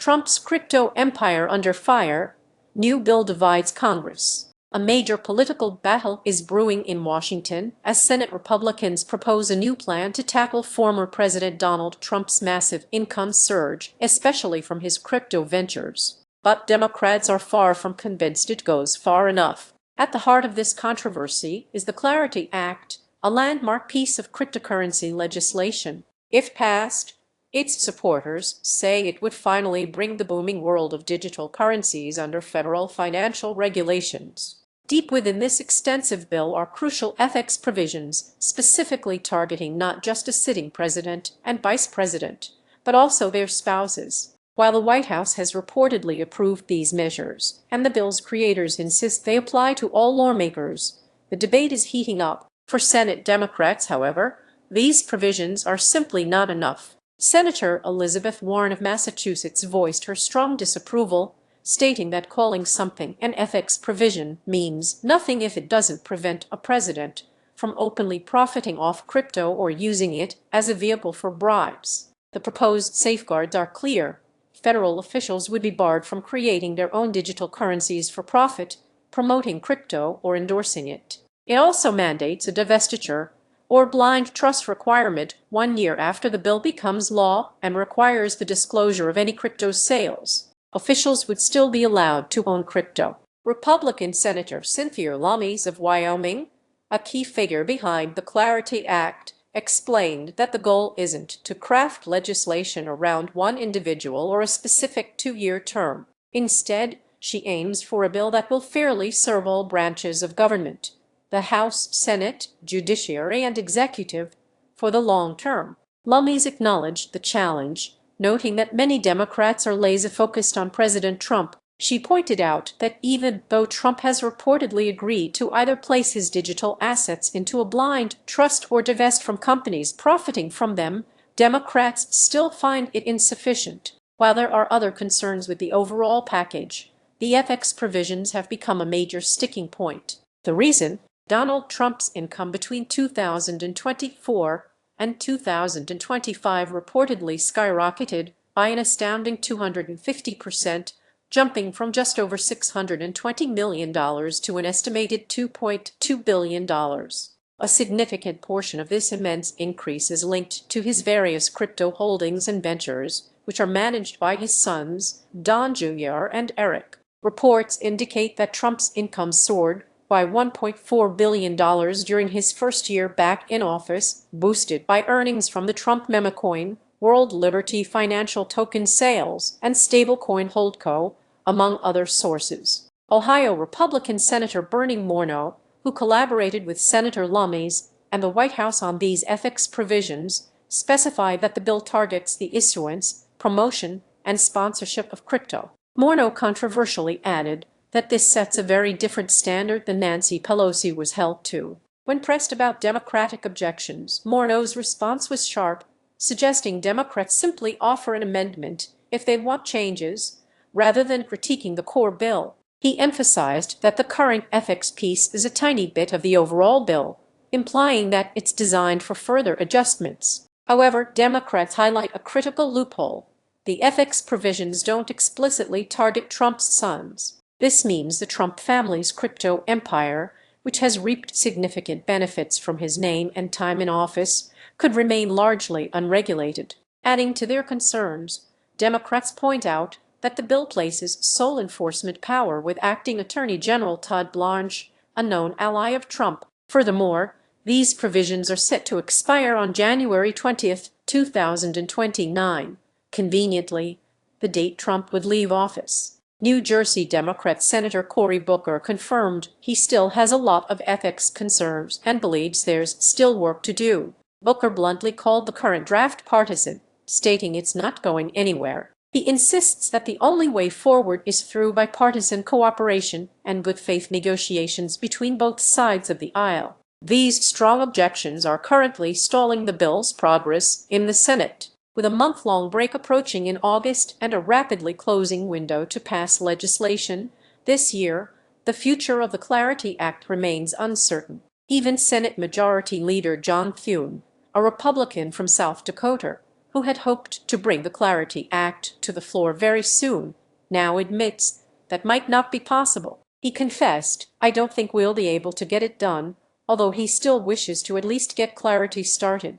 Trump's crypto empire under fire, new bill divides Congress. A major political battle is brewing in Washington as Senate Republicans propose a new plan to tackle former President Donald Trump's massive income surge, especially from his crypto ventures. But Democrats are far from convinced it goes far enough. At the heart of this controversy is the Clarity Act, a landmark piece of cryptocurrency legislation. If passed, its supporters say it would finally bring the booming world of digital currencies under federal financial regulations. Deep within this extensive bill are crucial ethics provisions, specifically targeting not just a sitting president and vice president, but also their spouses. While the White House has reportedly approved these measures, and the bill's creators insist they apply to all lawmakers, the debate is heating up. For Senate Democrats, however, these provisions are simply not enough. Senator Elizabeth Warren of Massachusetts voiced her strong disapproval, stating that calling something an ethics provision means nothing if it doesn't prevent a president from openly profiting off crypto or using it as a vehicle for bribes. The proposed safeguards are clear. Federal officials would be barred from creating their own digital currencies for profit, promoting crypto, or endorsing it. It also mandates a divestiture or blind trust requirement 1 year after the bill becomes law and requires the disclosure of any crypto sales. Officials would still be allowed to own crypto. Republican Senator Cynthia Lummis of Wyoming, a key figure behind the Clarity Act, explained that the goal isn't to craft legislation around one individual or a specific 2-year term. Instead, she aims for a bill that will fairly serve all branches of government, the House, Senate, Judiciary, and Executive, for the long term. Lummis acknowledged the challenge, noting that many Democrats are laser-focused on President Trump. She pointed out that even though Trump has reportedly agreed to either place his digital assets into a blind trust or divest from companies profiting from them, Democrats still find it insufficient. While there are other concerns with the overall package, the ethics provisions have become a major sticking point. The reason? Donald Trump's income between 2024 and 2025 reportedly skyrocketed by an astounding 250%, jumping from just over $620 million to an estimated $2.2 billion. A significant portion of this immense increase is linked to his various crypto holdings and ventures, which are managed by his sons, Don Jr. and Eric. Reports indicate that Trump's income soared by $1.4 billion during his first year back in office, boosted by earnings from the Trump memecoin, World Liberty financial token sales, and stablecoin holdco, among other sources. Ohio Republican Senator Bernie Morneau, who collaborated with Senator Lummis and the White House on these ethics provisions, specified that the bill targets the issuance, promotion, and sponsorship of crypto. Morneau controversially added that this sets a very different standard than Nancy Pelosi was held to. When pressed about Democratic objections, Morneau's response was sharp, suggesting Democrats simply offer an amendment if they want changes, rather than critiquing the core bill. He emphasized that the current ethics piece is a tiny bit of the overall bill, implying that it's designed for further adjustments. However, Democrats highlight a critical loophole. The ethics provisions don't explicitly target Trump's sons. This means the Trump family's crypto empire, which has reaped significant benefits from his name and time in office, could remain largely unregulated. Adding to their concerns, Democrats point out that the bill places sole enforcement power with Acting Attorney General Todd Blanche, a known ally of Trump. Furthermore, these provisions are set to expire on January 20, 2029, conveniently, the date Trump would leave office. New Jersey Democrat Senator Cory Booker confirmed he still has a lot of ethics concerns and believes there's still work to do. Booker bluntly called the current draft partisan, stating it's not going anywhere. He insists that the only way forward is through bipartisan cooperation and good faith negotiations between both sides of the aisle. These strong objections are currently stalling the bill's progress in the Senate. With a month-long break approaching in August and a rapidly closing window to pass legislation this year, the future of the Clarity Act remains uncertain. Even Senate Majority Leader John Thune, a Republican from South Dakota, who had hoped to bring the Clarity Act to the floor very soon, now admits that might not be possible. He confessed, "I don't think we'll be able to get it done," although he still wishes to at least get clarity started.